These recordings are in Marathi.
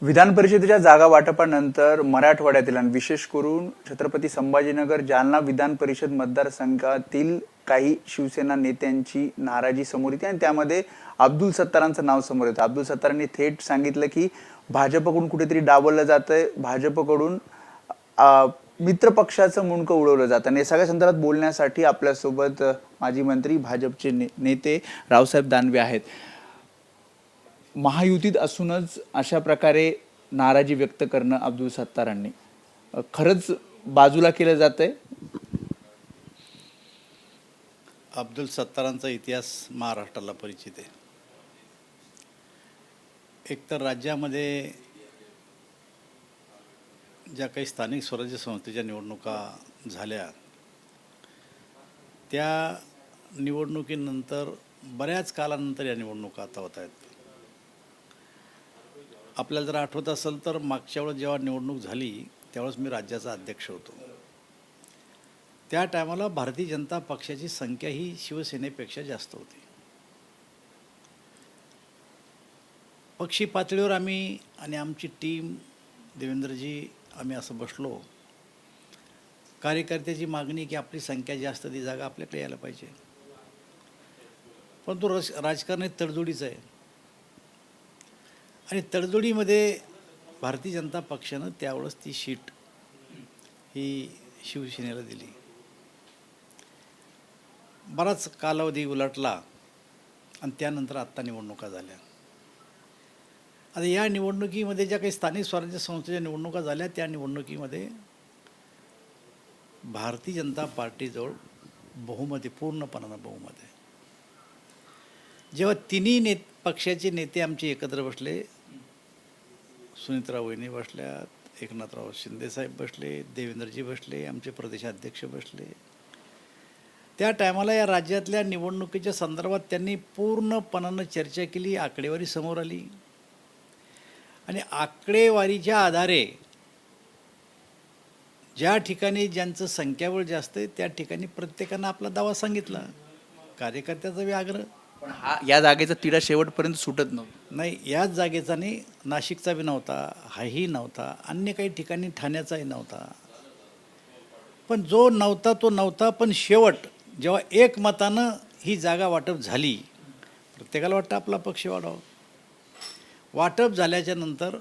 विधान परिषदेच्या जागा वाटपानंतर मराठवाड्यातील आणि विशेष करून छत्रपती संभाजीनगर जालना विधान परिषद मतदारसंघातील काही शिवसेना नेत्यांची नाराजी समोर येते आणि त्यामध्ये अब्दुल सत्तारांचं नाव समोर येतं। अब्दुल सत्तारांनी थेट सांगितलं की भाजपकडून कुठेतरी डावललं जातंय, भाजपकडून मित्र पक्षाचं मुंडकं उडवलं जातं आणि या सगळ्या संदर्भात बोलण्यासाठी आपल्यासोबत माजी मंत्री भाजपचे नेते रावसाहेब दानवे आहेत। महायुतीत असूनच अशा प्रकारे नाराजी व्यक्त करणं अब्दुल सत्तारांनी खरंच बाजूला केलं जातंय। अब्दुल सत्तारांचा इतिहास महाराष्ट्राला परिचित आहे। एकतर राज्यामध्ये ज्या काही स्थानिक स्वराज्य संस्थेच्या निवडणुका झाल्या त्या निवडणुकीनंतर बऱ्याच कालानंतर या निवडणुका आता होत आहेत। आपल्याला जर आठवत असेल तर मागच्या वेळेस जेव्हा निवडणूक झाली त्यावेळेस मी राज्याचा अध्यक्ष होतो। त्या टायमाला भारतीय जनता पक्षाची संख्या ही शिवसेनेपेक्षा जास्त होती। पक्षी पातळीवर आम्ही आणि आमची टीम देवेंद्रजी आम्ही असं बसलो, कार्यकर्त्याची मागणी की आपली संख्या जास्त ती जागा आपल्याकडे यायला पाहिजे, पण तो राजकारणी तडजोडीचं आहे आणि तडजोडीमध्ये भारतीय जनता पक्षानं त्यावेळेस ती शीट ही शिवसेनेला दिली। बराच कालावधी उलटला आणि त्यानंतर आत्ता निवडणुका झाल्या। आता या निवडणुकीमध्ये ज्या काही स्थानिक स्वराज्य संस्थेच्या निवडणुका झाल्या त्या निवडणुकीमध्ये भारतीय जनता पार्टीजवळ बहुमत आहे, पूर्णपणानं बहुमत आहे। जेव्हा तिन्ही पक्षाचे नेते आमचे एकत्र बसले, सुनीत्रा वहिनी बसल्यात, एकनाथराव शिंदेसाहेब बसले, देवेंद्रजी बसले, आमचे प्रदेशाध्यक्ष बसले, त्या टायमाला या राज्यातल्या निवडणुकीच्या संदर्भात त्यांनी पूर्णपणानं चर्चा केली, आकडेवारी समोर आली आणि आकडेवारीच्या आधारे ज्या ठिकाणी ज्यांचं संख्याबळ जास्त आहे त्या ठिकाणी प्रत्येकानं आपला दावा सांगितला। कार्यकर्त्याचा बी आग्रह, पण या जागेचा तिढा शेवटपर्यंत सुटत नव्हता। नाही, याच जागेचा नाही, नाशिकचा बी नव्हता, हाही नव्हता, अन्य काही ठिकाणी ठाण्याचाही नव्हता, पण जो नव्हता तो नव्हता। पण शेवट जेव्हा एकमतानं ही जागा वाटप झाली, प्रत्येकाला वाटतं आपला पक्ष वाढावा। वाटप झाल्याच्या नंतर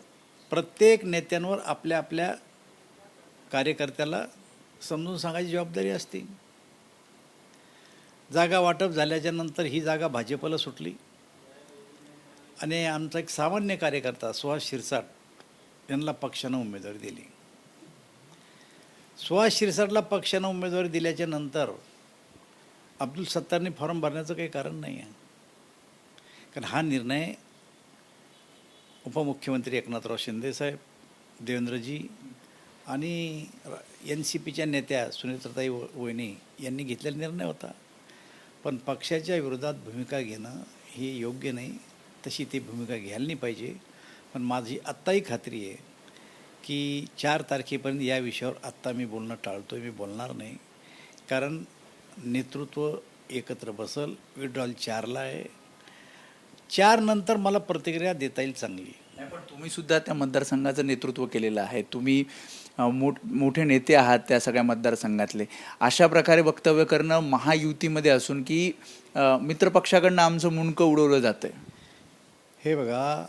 प्रत्येक नेत्यांवर आपल्या आपल्या कार्यकर्त्याला समजून सांगायची जबाबदारी असते। जागा वाटप झाल्याच्या नंतर ही जागा भाजपला सुटली आणि आमचा एक सामान्य कार्यकर्ता सुहास शिरसाट यांना पक्षानं उमेदवारी दिली। सुहास शिरसाटला पक्षानं उमेदवारी दिल्याच्या नंतर अब्दुल सत्तारने फॉर्म भरण्याचं काही कारण नाही आहे, कारण हा निर्णय उपमुख्यमंत्री एकनाथराव शिंदेसाहेब, देवेंद्रजी आणि NCPच्या नेत्या सुनीत्राताई वहिनी यांनी घेतलेला निर्णय होता। पण पक्षाच्या विरोधात भूमिका घेणं हे योग्य नाही, तशी ती भूमिका घ्यायला नाही पाहिजे। पण माझी आत्ताही खात्री आहे की 4 तारखेपर्यंत या विषयावर आत्ता मी बोलणं टाळतो, मी बोलणार नाही, कारण नेतृत्व एकत्र बसल। विड्रॉल 4ला आहे, 4 नंतर मला प्रतिक्रिया देता येईल चांगली। पण तुम्ही सुद्धा त्या मतदारसंघाचं नेतृत्व केलेलं आहे, तुम्ही मोठे नेते आहात त्या सगळ्या मतदारसंघातले। अशा प्रकारे वक्तव्य करणं महायुतीमध्ये असून की मित्रपक्षाकडनं आमचं मुंडकं उडवलं जातंय। हे बघा,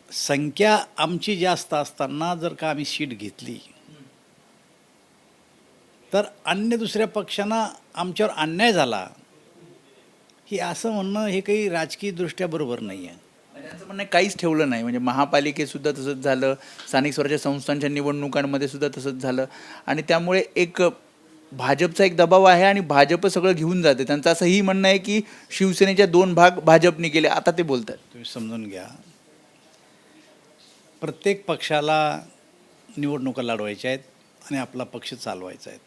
संख्या आमची जास्त असताना जर का आम्ही शीट घेतली तर अन्य दुसऱ्या पक्षांना आमच्यावर अन्याय झाला, हे असं म्हणणं हे काही राजकीयदृष्ट्या बरोबर नाही आहे। त्यांचं म्हणणं काहीच ठेवलं नाही, म्हणजे महापालिकेत सुद्धा तसंच झालं, स्थानिक स्वराज्य संस्थांच्या निवडणुकांमध्ये सुद्धा तसंच झालं आणि त्यामुळे एक भाजपचा एक दबाव आहे आणि भाजप सगळं घेऊन जाते। त्यांचं असंही म्हणणं आहे की शिवसेनेच्या 2 भाग भाजपने केले, आता ते बोलतात। तुम्ही समजून घ्या, प्रत्येक पक्षाला निवडणुका लढवायच्या आहेत आणि आपला पक्ष चालवायचा आहे।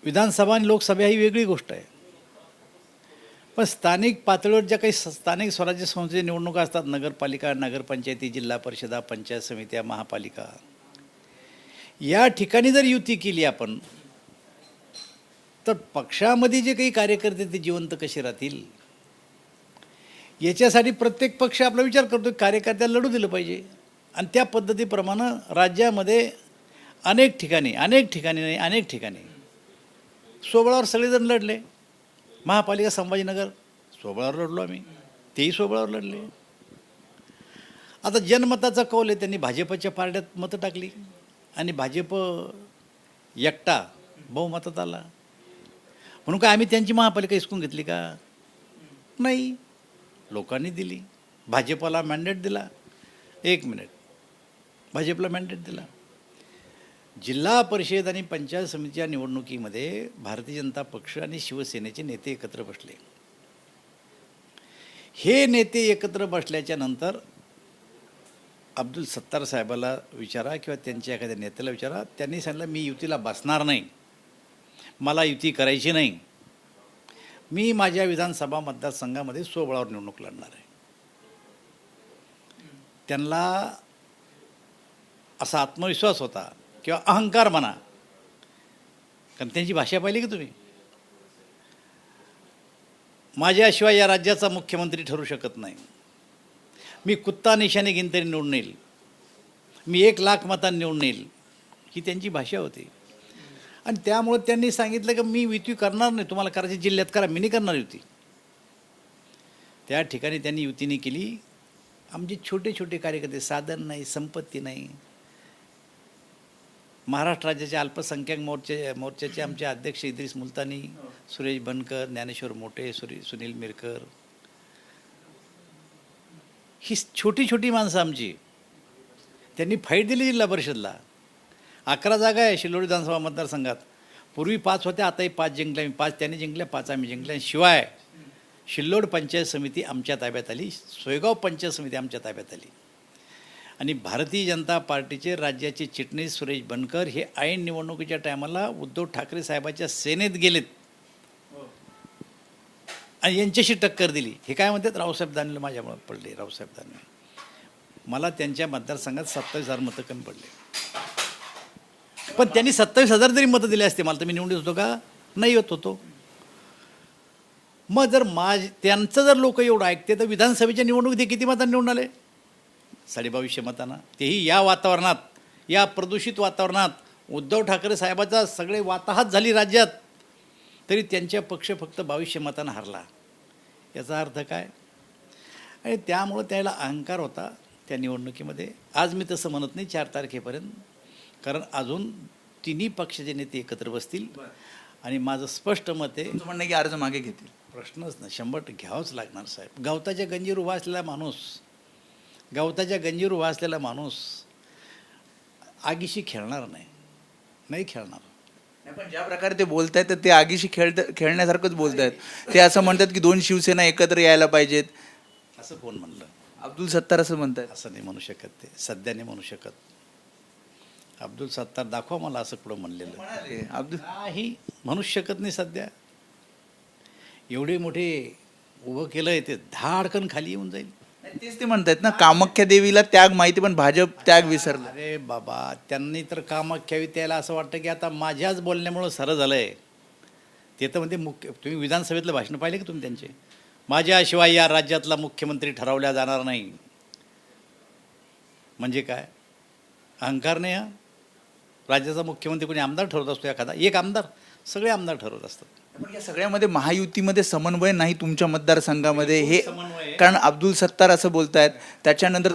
विधानसभा आणि लोकसभा ही वेगळी गोष्ट आहे, पण स्थानिक पातळीवर ज्या काही स्थानिक स्वराज्य संस्थेच्या निवडणुका असतात, नगरपालिका, नगरपंचायती, जिल्हा परिषदा, पंचायत समित्या, महापालिका, या ठिकाणी जर युती केली आपण तर पक्षामध्ये जे काही कार्यकर्ते ते जिवंत कसे राहतील, याच्यासाठी प्रत्येक पक्ष आपला विचार करतो, कार्यकर्त्याला लढू दिलं पाहिजे. आणि त्या पद्धतीप्रमाणे राज्यामध्ये अनेक ठिकाणी स्वबळावर सगळेजण लढले. महापालिका संभाजीनगर स्वबळावर लढलो आम्ही, तेही स्वबळावर लढले. आता जनमताचा कौल आहे, त्यांनी भाजपच्या पारड्यात मतं टाकली आणि भाजप एकटा बहुमतात आला. म्हणून काय आम्ही त्यांची महापालिका हिसकून घेतली का? नाही, लोकांनी दिली. भाजपाला मॅन्डेट दिला. एक मिनिट, भाजपला मॅन्डेट दिला. जिल्हा परिषद आणि पंचायत समितीच्या निवडणुकीमध्ये भारतीय जनता पक्ष आणि शिवसेनेचे नेते एकत्र बसले. हे नेते एकत्र बसल्याच्या नंतर अब्दुल सत्तार साहेबाला विचारा किंवा त्यांच्या एखाद्या नेत्याला विचारा, त्यांनी सांगितलं मी युतीला बसणार नाही, मला युती करायची नाही, मी माझ्या विधानसभा मतदारसंघामध्ये स्वबळावर निवडणूक लढणार आहे. त्यांना असा आत्मविश्वास होता किंवा अहंकार म्हणा, कारण त्यांची भाषा पाहिली की तुम्ही, माझ्याशिवाय या राज्याचा मुख्यमंत्री ठरू शकत नाही, मी कुत्ता निशाने घेऊन तरी निवडून येईल, मी 1,00,000 मतांनी निवडून येईल, ही त्यांची भाषा होती. आणि त्यामुळे त्यांनी सांगितलं की मी युती करणार नाही, तुम्हाला करायची जिल्ह्यात करा, मी नाही करणार युती. त्या ठिकाणी त्यांनी युती नाही केली. आमचे छोटे छोटे कार्यकर्ते, साधन नाही, संपत्ती नाही, महाराष्ट्र राज्याच्या अल्पसंख्याक मोर्चाचे आमचे अध्यक्ष इद्रिस मुलतानी, सुरेश बनकर, ज्ञानेश्वर मोठे, सुनील मिरकर, ही छोटी छोटी माणसं आमची, त्यांनी फाईट दिली जिल्हा परिषदला. 11 जागा आहे शिल्लोड विधानसभा मतदारसंघात. पूर्वी 5 होत्या, आताही 5 जिंकल्या. 5 त्यांनी जिंकल्या, 5 आम्ही जिंकल्या. शिवाय शिल्लोड पंचायत समिती आमच्या ताब्यात आली, सोयगाव पंचायत समिती आमच्या ताब्यात आली. आणि भारतीय जनता पार्टीचे राज्याचे चिटणीस सुरेश बनकर हे ऐन निवडणुकीच्या टायमाला उद्धव ठाकरे साहेबाच्या सेनेत गेलेत आणि यांच्याशी टक्कर दिली. हे काय म्हणतात, रावसाहेब दानवे माझ्यामुळे पडले. रावसाहेब दानवे, मला त्यांच्या मतदारसंघात 27,000 मतं कमी पडले. पण त्यांनी 27,000 जरी मतं दिले असते मला, तर मी निवडून होतो का? नाही होत होतो. मग जर त्यांचं जर लोक एवढं ऐकते, तर विधानसभेच्या निवडणुकीत ते किती मतांनी निवडून आले? 2250 मतांना. तेही या वातावरणात, या प्रदूषित वातावरणात उद्धव ठाकरे साहेबाचा सगळे वाताहत झाली राज्यात, तरी त्यांच्या पक्ष फक्त 2200 मतांना हरला. याचा अर्थ काय? आणि त्यामुळं त्याला अहंकार होता त्या निवडणुकीमध्ये. आज मी तसं म्हणत नाही 4 तारखेपर्यंत, कारण अजून तिन्ही पक्षाचे नेते एकत्र बसतील. आणि माझं स्पष्ट मत आहे, तुमचं म्हणणं आहे की अर्ज मागे घेतील? प्रश्नच नाही, 100% घ्यावंच लागणार साहेब. गवताच्या गंजीवर उभा असलेला माणूस, गवताच्या गंजीवर उभा असलेला माणूस आगीशी खेळणार नाही खेळणार. नाही, पण ज्या प्रकारे ते बोलत आहेत, तर ते आगीशी खेळण्यासारखंच बोलत आहेत. ते असं म्हणतात की 2 शिवसेना एकत्र यायला पाहिजेत. असं कोण म्हणलं? अब्दुल सत्तार असं म्हणतात. असं नाही म्हणू शकत, ते सध्या नाही म्हणू शकत. अब्दुल सत्तार दाखवा मला असं पुढं म्हणलेलं. अब्दुल काही म्हणू शकत नाही सध्या. एवढे मोठे उभं केलं आहे, ते धाडकन खाली येऊन जाईल. तेच ते म्हणतात ना, कामाख्या देवीला त्याग माहिती, पण भाजप त्याग विसरला. अरे बाबा, त्यांनी तर कामाख्यावी त्याला असं वाटतं की आता माझ्याच बोलण्यामुळं सरळ झालं आहे. ते तर म्हणते तुम्ही विधानसभेतलं भाषण पाहिले की तुम्ही त्यांचे, माझ्याशिवाय या राज्यातला मुख्यमंत्री ठरवला जाणार नाही. म्हणजे काय अहंकार नाही? हा राज्याचा मुख्यमंत्री कोणी आमदार ठरवत असतो? एखादा एक आमदार? सगळे आमदार ठरवत असतात. पण या सगळ्यामध्ये महायुतीमध्ये समन्वय नाही तुमच्या मतदारसंघामध्ये, हे समन्वय? कारण अब्दुल सत्तार असं बोलतायत. त्याच्यानंतर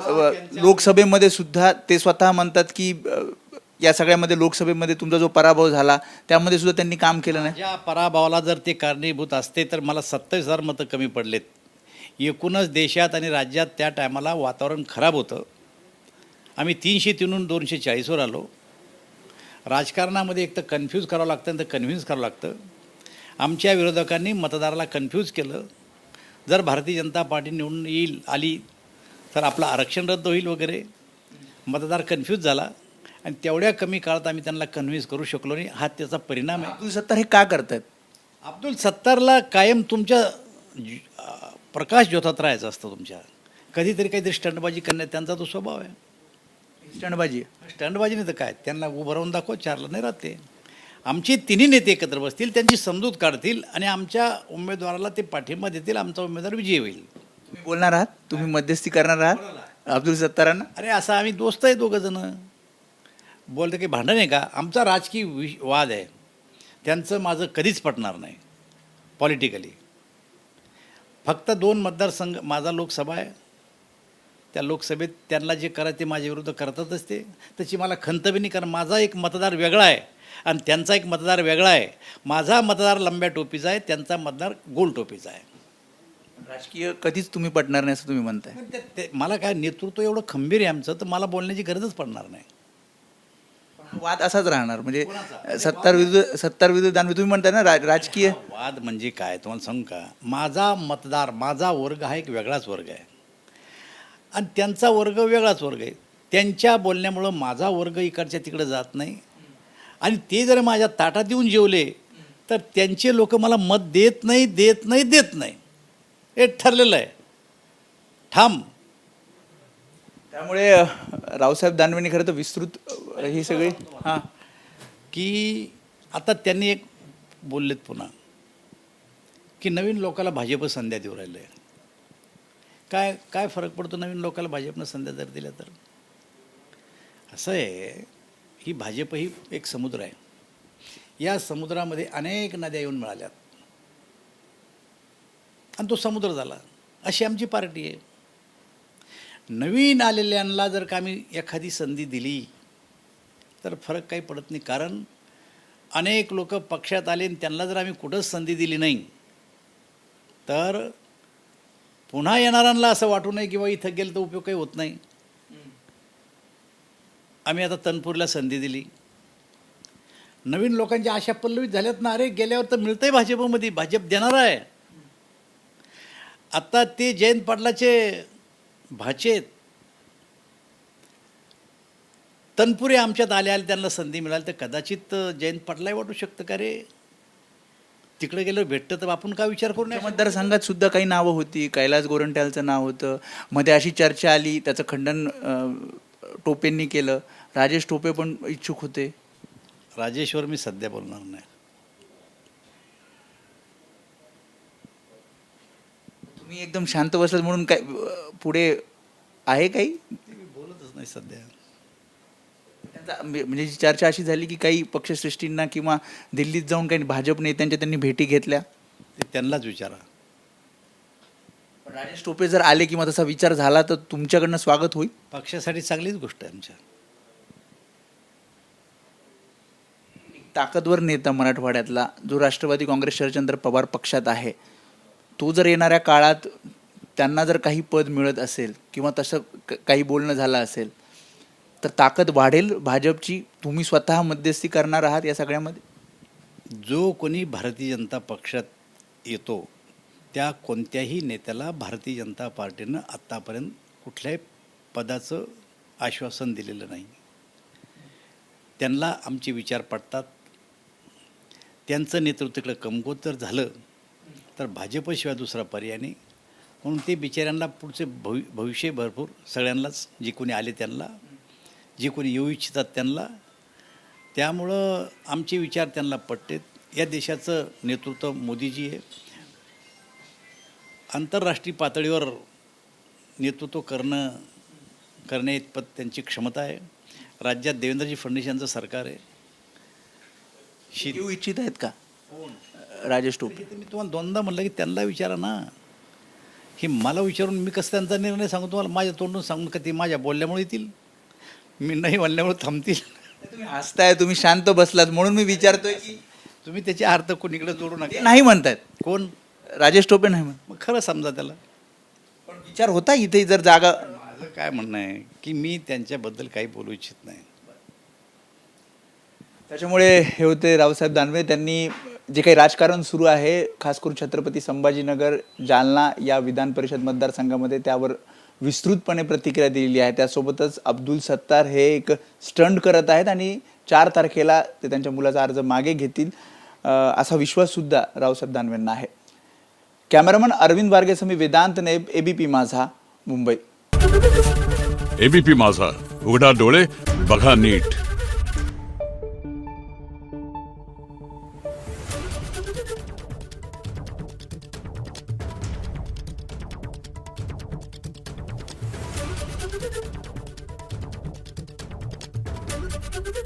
लोकसभेमध्ये सुद्धा ते स्वतः म्हणतात की या सगळ्यामध्ये लोकसभेमध्ये तुमचा जो पराभव झाला त्यामध्ये सुद्धा त्यांनी काम केलं नाही. ज्या पराभवाला जर ते कारणीभूत असते तर मला 27,000 मतं कमी पडलेत. एकूणच देशात आणि राज्यात त्या टायमाला वातावरण खराब होतं. आम्ही 303 240वर आलो. राजकारणामध्ये एक तर कन्फ्यूज करावं लागतं, नंतर कन्व्हिन्स करावं लागतं. आमच्या विरोधकांनी मतदाराला कन्फ्यूज केलं. जर भारतीय जनता पार्टी निवडून आली तर आपलं आरक्षण रद्द होईल वगैरे. मतदार कन्फ्यूज झाला आणि तेवढ्या कमी काळात आम्ही त्यांना कन्व्हिन्स करू शकलो नाही. हा त्याचा परिणाम आहे. अब्दुल सत्तार हे का करतायत? अब्दुल सत्तारला कायम तुमच्या प्रकाश ज्योतात राहायचं असतं. तुमच्या कधीतरी काहीतरी स्टंटबाजी करण्यात त्यांचा तो स्वभाव आहे. स्टंटबाजी नाही तर काय, त्यांना उभं राहून दाखव, 4ला नाही राहते. आमचे तिन्ही नेते एकत्र बसतील, त्यांची समजूत काढतील आणि आमच्या उमेदवाराला ते पाठिंबा देतील. आमचा उमेदवार विजयी होईल. तुम्ही बोलणार आहात, तुम्ही मध्यस्थी करणार आहात अब्दुल सत्तारांना? अरे असं आम्ही दोस्त आहे दोघं जण. बोलतं की भांडण आहे का? आमचा राजकीय वाद आहे, त्यांचं माझं कधीच पटणार नाही पॉलिटिकली. फक्त 2 मतदारसंघ माझा लोकसभा आहे, त्या लोकसभेत त्यांना जे करायचं ते माझ्या विरुद्ध करतातच ते. त्याची मला खंत बी नाही, कारण माझा एक मतदार वेगळा आहे आणि त्यांचा एक मतदार वेगळा आहे. माझा मतदार लंब्या टोपीचा आहे, त्यांचा मतदार गोल टोपीचा आहे. राजकीय कधीच तुम्ही पटणार नाही असं तुम्ही म्हणताय. पण ते मला काय नेतृत्व एवढं खंबीर आहे आमचं, तर मला बोलण्याची गरजच पडणार नाही. वाद असाच राहणार म्हणजे कोणाचा? सत्तार विरुद्ध दानवे तुम्ही म्हणताय ना राजकीय. वाद म्हणजे काय तुम्हाला सांगू का? माझा मतदार, माझा वर्ग हा एक वेगळाच वर्ग आहे आणि त्यांचा वर्ग वेगळाच वर्ग आहे. त्यांच्या बोलण्यामुळं माझा वर्ग इकडच्या तिकडे जात नाही आणि ते जर माझ्या ताटात येऊन जेवले तर त्यांचे लोक मला मत देत नाही, देत नाही, देत नाही. हे ठरलेलं आहे ठाम. त्यामुळे रावसाहेब दानवेंनी खरं तर विस्तृत ही सगळी हां की आता त्यांनी एक बोललेत पुन्हा की नवीन लोकाला भाजप संध्या देऊ राहिलं आहे. काय काय फरक पडतो नवीन लोकाला भाजपनं संध्या जर दिल्या तर? असं आहे, ही भाजप ही एक समुद्र आहे. या समुद्रामध्ये अनेक नद्या येऊन मिळाल्यात आणि तो समुद्र झाला. अशी आमची पार्टी आहे. नवीन आलेल्यांना जर का आम्ही एखादी संधी दिली तर फरक काही पडत नाही, कारण अनेक लोक पक्षात आले आणि त्यांना जर आम्ही कुठंच संधी दिली नाही तर पुन्हा येणाऱ्यांना असं वाटू नये की बा इथं गेलं तर उपयोग काही होत नाही. आम्ही आता तनपूरला संधी दिली, नवीन लोकांच्या आशा पल्लवित झाल्यात ना. अरे गेल्यावर तर मिळतंय भाजपमध्ये, भाजप देणार आहे. आता ते जयंत पाटलाचे भाचेत तनपुरे आमच्यात आले त्यांना संधी मिळाली तर कदाचित जयंत पाटलाही वाटू शकतं का रे तिकडे गेलं भेटतं तर आपण काय विचार करू नये. मतदारसंघात सुद्धा काही नावं होती. कैलास गोरंट्यालचं नाव होतं, मध्ये अशी चर्चा आली, त्याचं खंडन टोपेंनी केलं. राजेश टोपे पण इच्छुक होते. राजेश्वर मी सध्या बोलणार नाही. तुम्ही एकदम शांत बसलात म्हणून काय पुढे आहे काही? मी बोलतच नाही सध्या. त्यांचा म्हणजे जी चर्चा अशी झाली की काही पक्षश्रेष्ठींना किंवा दिल्लीत जाऊन काही भाजप नेत्यांच्या त्यांनी भेटी घेतल्या. ते त्यांनाच विचारा. राजेश टोपे जर आले किंवा तसा विचार झाला तर तुमच्याकडनं स्वागत होईल. पक्षासाठी चांगलीच गोष्ट आहे आमच्या. ताकदवर नेता मराठवाड्यातला जो राष्ट्रवादी काँग्रेस शरदचंद्र पवार पक्षात आहे, तो जर येणाऱ्या काळात त्यांना जर काही पद मिळत असेल किंवा तसं काही बोलणं झालं असेल तर ताकद वाढेल भाजपची. तुम्ही स्वतः मध्यस्थी करणार आहात या सगळ्यामध्ये? जो कोणी भारतीय जनता पक्षात येतो त्या कोणत्याही नेत्याला भारतीय जनता पार्टीनं आत्तापर्यंत कुठल्याही पदाचं आश्वासन दिलेलं नाही. त्यांना आमचे विचार पटतात. त्यांचं नेतृत्व इकडं कमकुवत जर झालं तर भाजपशिवाय दुसरा पर्याय नाही. म्हणून ते बिचाऱ्यांना पुढचे भविष्य भरपूर सगळ्यांनाच, जे कोणी आले त्यांना, जे कोणी येऊ इच्छितात त्यांना. त्यामुळं आमचे विचार त्यांना पटतात. या देशाचं नेतृत्व मोदीजी आहे. आंतरराष्ट्रीय पातळीवर नेतृत्व करण्याइतपत त्यांची क्षमता आहे. राज्यात देवेंद्रजी फडणवीस यांचं सरकार आहे. येऊ इच्छित आहेत का राजेश टोपे? मी तुम्हाला दोनदा म्हणलं की त्यांना विचारा ना. हे मला विचारून मी कसं त्यांचा निर्णय सांगू तुम्हाला? माझ्या तोंडून सांगून का ते माझ्या बोलल्यामुळे येतील? मी नाही म्हणल्यामुळे थांबतील? तुम्ही हसताय, तुम्ही शांत बसलात म्हणून मी विचारतोय की तुम्ही त्याचे अर्थ कोणीकडे जोडू ते नका. नाही म्हणतायत. कोण? राजेश टोपे नाही म्हणत. मग खरं समजा त्याला. पण विचार होता इथे जर जागा. माझं काय म्हणणं आहे की मी त्यांच्याबद्दल काही बोलू इच्छित नाही. त्याच्यामुळे हे होते रावसाहेब दानवे. त्यांनी जे काही राजकारण सुरू आहे खास करून छत्रपती संभाजीनगर जालना या विधान परिषद मतदारसंघामध्ये त्यावर विस्तृतपणे प्रतिक्रिया दिलेली आहे. त्यासोबतच अब्दुल सत्तार हे एक स्टंट करत आहेत आणि 4 तारखेला ते त्यांच्या मुलाचा अर्ज मागे घेतील असा विश्वाससुद्धा रावसाहेब दानवेंना आहे. कॅमेरामन अरविंद वारगेसह मी वेदांत नेब, एबीपी माझा, मुंबई. एबीपी माझा, उघडा डोळे बघा नीट. आहे